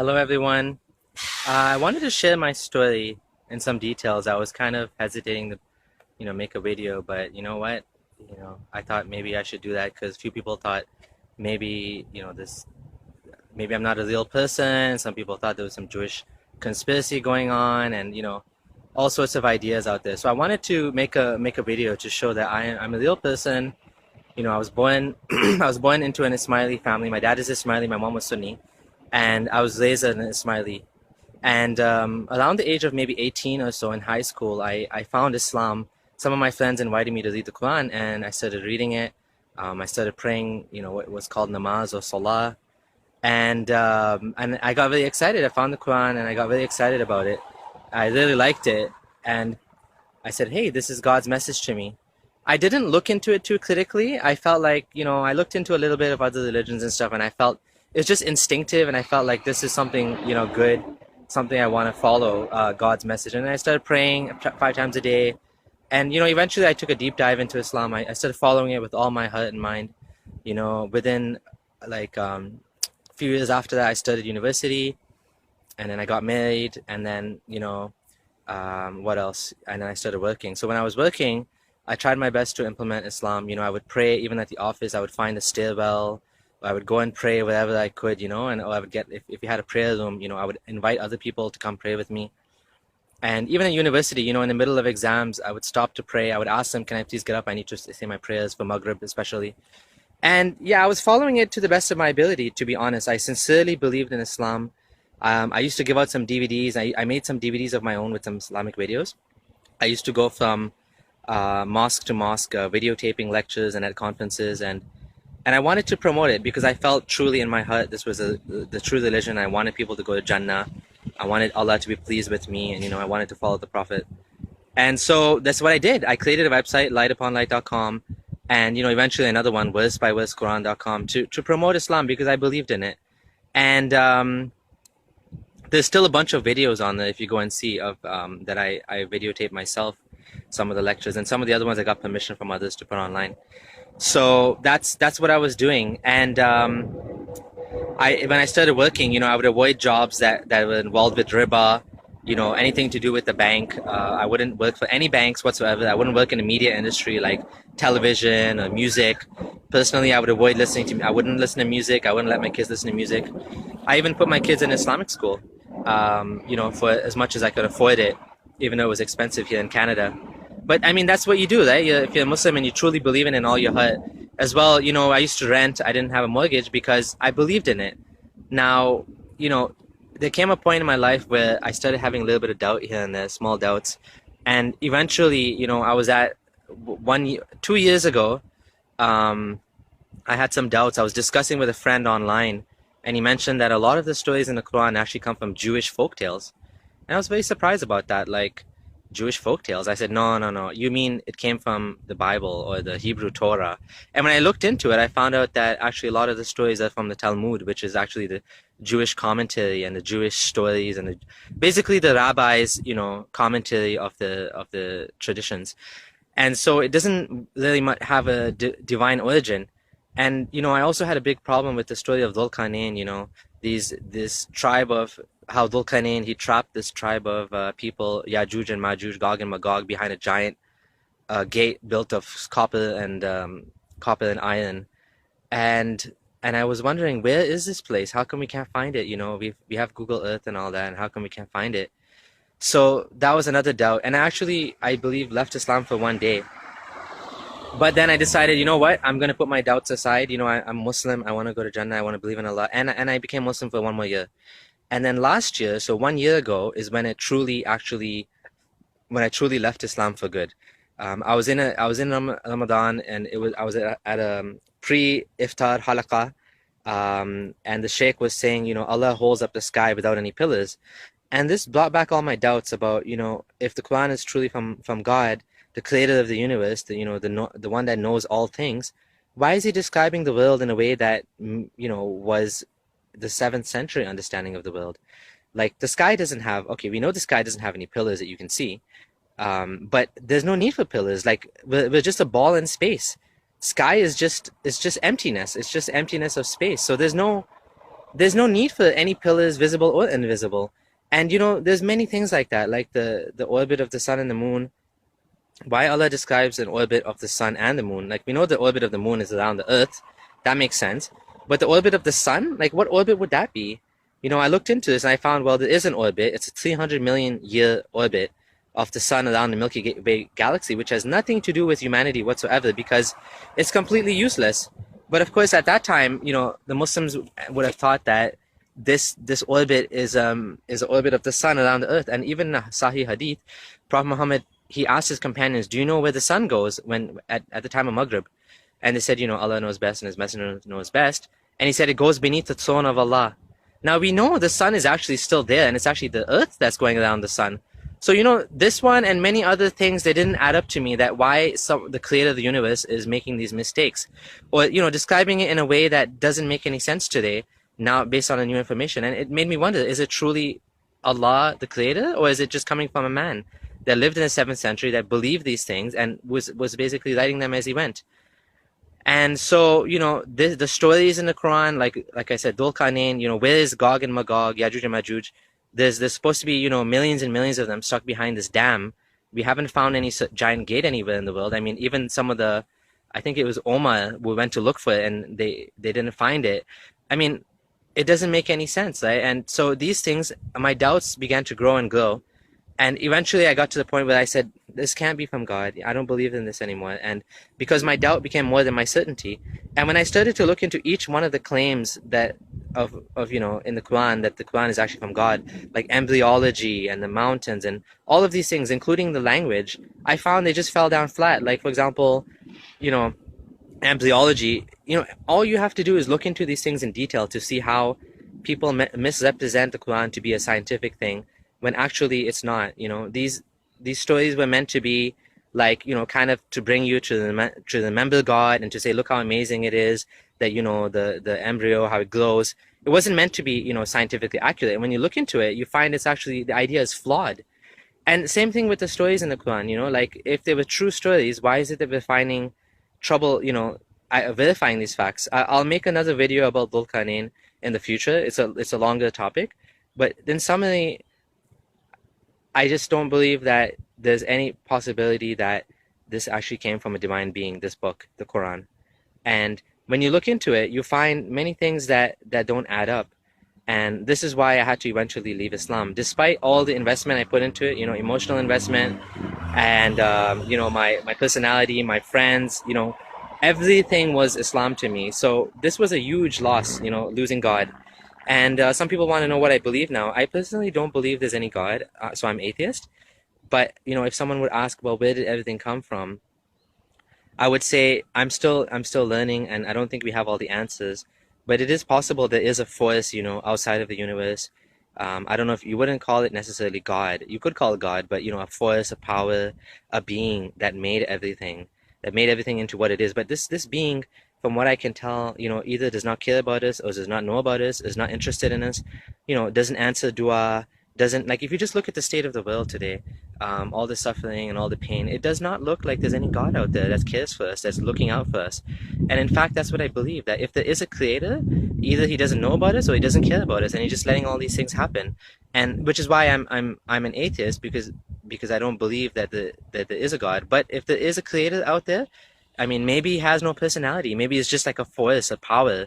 Hello, everyone. I wanted to share my story in some details. I was kind of hesitating to, make a video, but you know what? I thought maybe I should do that because few people thought maybe, maybe I'm not a real person. Some people thought there was some Jewish conspiracy going on, and all sorts of ideas out there. So I wanted to make a video to show that I'm a real person. I was born I was born into an Ismaili family. My dad is Ismaili, my mom was Sunni, and I was raised as an Ismaili. And around the age of maybe 18 or so in high school, I found Islam. Some of my friends invited me to read the Quran, and I started reading it. I started praying, what was called namaz or salah, and I got really excited. I found the Quran, and I got really excited about it. I really liked it, and I said, "Hey, this is God's message to me." I didn't look into it too critically. I felt like, I looked into a little bit of other religions and stuff, and I felt it's just instinctive, and I felt like this is something, good, something I want to follow, God's message. And I started praying 5 times a day, and eventually I took a deep dive into Islam. I started following it with all my heart and mind. Within like a few years after that, I started university, and then I got married, and then what else? And then I started working. So when I was working, I tried my best to implement Islam. I would pray even at the office. I would find a stairwell. I would go and pray wherever I could, and I would get, if you had a prayer room, I would invite other people to come pray with me. And even at university, in the middle of exams, I would stop to pray. I would ask them, can I please get up? I need to say my prayers for Maghrib especially. And yeah, I was following it to the best of my ability, to be honest. I sincerely believed in Islam. I used to give out some DVDs. I made some DVDs of my own with some Islamic videos. I used to go from mosque to mosque, videotaping lectures and at conferences, and I wanted to promote it because I felt truly in my heart this was the true religion. I wanted people to go to Jannah. I wanted Allah to be pleased with me, and I wanted to follow the Prophet. And so that's what I did. I created a website, lightuponlight.com, and eventually another one, versebyversequran.com, to promote Islam because I believed in it. And there's still a bunch of videos on there if you go and see of that I videotape myself, some of the lectures, and some of the other ones I got permission from others to put online. So that's what I was doing. And when I started working, I would avoid jobs that were involved with riba, anything to do with the bank. I wouldn't work for any banks whatsoever. I wouldn't work in the media industry like television or music. Personally, I would avoid I wouldn't listen to music. I wouldn't let my kids listen to music. I even put my kids in Islamic school, for as much as I could afford it, even though it was expensive here in Canada. But I mean, that's what you do, right? If you're a Muslim and you truly believe in it in all your heart. As well, I used to rent. I didn't have a mortgage because I believed in it. Now, there came a point in my life where I started having a little bit of doubt here and there, small doubts. And eventually, I was at 2 years ago, I had some doubts. I was discussing with a friend online, and he mentioned that a lot of the stories in the Quran actually come from Jewish folktales. And I was very surprised about that. Like, Jewish folktales. I said, no. You mean it came from the Bible or the Hebrew Torah? And when I looked into it, I found out that actually a lot of the stories are from the Talmud, which is actually the Jewish commentary and the Jewish stories and basically the rabbis, commentary of the traditions. And so it doesn't really have a divine origin. And I also had a big problem with the story of Dhul Qarnayn. This tribe of how Dhul Qarnayn, he trapped this tribe of people, Yajuj and Majuj, Gog and Magog, behind a giant gate built of copper and iron. And I was wondering, where is this place? How come we can't find it? We have Google Earth and all that, and how come we can't find it? So that was another doubt. And I believe, left Islam for one day. But then I decided, you know what? I'm going to put my doubts aside. I'm Muslim. I want to go to Jannah. I want to believe in Allah. And I became Muslim for one more year. And then last year, so 1 year ago, is when I truly left Islam for good. I was in Ramadan, and I was at a pre-iftar halaqah, and the sheikh was saying, Allah holds up the sky without any pillars. And this brought back all my doubts about, if the Quran is truly from God, the creator of the universe, the one that knows all things, why is he describing the world in a way that, was the 7th century understanding of the world? Like, the sky doesn't have, okay, we know the sky doesn't have any pillars that you can see, but there's no need for pillars. Like, we're just a ball in space. Sky is just, it's just emptiness. It's just emptiness of space. So there's no there's no need for any pillars, visible or invisible. And there's many things like that, like the orbit of the sun and the moon. Why Allah describes an orbit of the sun and the moon? Like, we know the orbit of the moon is around the earth. That makes sense. But the orbit of the sun, like, what orbit would that be? I looked into this and I found, well, there is an orbit. It's a 300 million year orbit of the sun around the Milky Way galaxy, which has nothing to do with humanity whatsoever, because it's completely useless. But of course, at that time, the Muslims would have thought that this orbit is an orbit of the sun around the earth. And even in Sahih Hadith, Prophet Muhammad, he asked his companions, do you know where the sun goes when at the time of Maghrib? And they said, Allah knows best and his messenger knows best. And he said, it goes beneath the throne of Allah. Now we know the sun is actually still there, and it's actually the earth that's going around the sun. So this one and many other things, they didn't add up to me, that why the creator of the universe is making these mistakes, or describing it in a way that doesn't make any sense today, now based on the new information. And it made me wonder, is it truly Allah the creator, or is it just coming from a man that lived in the 7th century, that believed these things and was basically writing them as he went? And so, the stories in the Quran, like I said, Dhul Qarnayn, where is Gog and Magog, Yajuj and Majuj? There's supposed to be, millions and millions of them stuck behind this dam. We haven't found any giant gate anywhere in the world. I mean, even some of I think it was Omar, we went to look for it and they didn't find it. I mean, it doesn't make any sense, right? And so these things, my doubts began to grow and grow. And eventually I got to the point where I said, this can't be from God. I don't believe in this anymore. And because my doubt became more than my certainty. And when I started to look into each one of the claims that of in the Quran, that the Quran is actually from God, like embryology and the mountains and all of these things, including the language, I found they just fell down flat. Like, for example, embryology, all you have to do is look into these things in detail to see how people misrepresent the Quran to be a scientific thing, when actually it's not. These stories were meant to be like, kind of to bring you to remember God and to say, look how amazing it is that, the embryo, how it glows. It wasn't meant to be, scientifically accurate. And when you look into it, you find it's actually, the idea is flawed. And same thing with the stories in the Quran, like, if they were true stories, why is it that we're finding trouble, verifying these facts? I'll make another video about Dhul Qarnayn in the future. It's a longer topic. But in summary, I just don't believe that there's any possibility that this actually came from a divine being, this book, the Quran. And when you look into it, you find many things that don't add up. And this is why I had to eventually leave Islam. Despite all the investment I put into it, emotional investment, and, my personality, my friends, everything was Islam to me. So this was a huge loss, losing God. And some people want to know what I believe now. I personally don't believe there's any God, so I'm atheist. But if someone would ask, well, where did everything come from? I would say I'm still learning, and I don't think we have all the answers. But it is possible there is a force, outside of the universe. I don't know if you wouldn't call it necessarily God. You could call it God, but a force, a power, a being that made everything into what it is. But this being, from what I can tell, either does not care about us, or does not know about us, is not interested in us, doesn't answer dua, doesn't, like, if you just look at the state of the world today, all the suffering and all the pain, it does not look like there's any God out there that cares for us, that's looking out for us. And in fact, that's what I believe, that if there is a creator, either he doesn't know about us or he doesn't care about us, and he's just letting all these things happen. And which is why I'm an atheist, because I don't believe that there is a God. But if there is a creator out there, I mean, maybe he has no personality. Maybe it's just like a force, a power,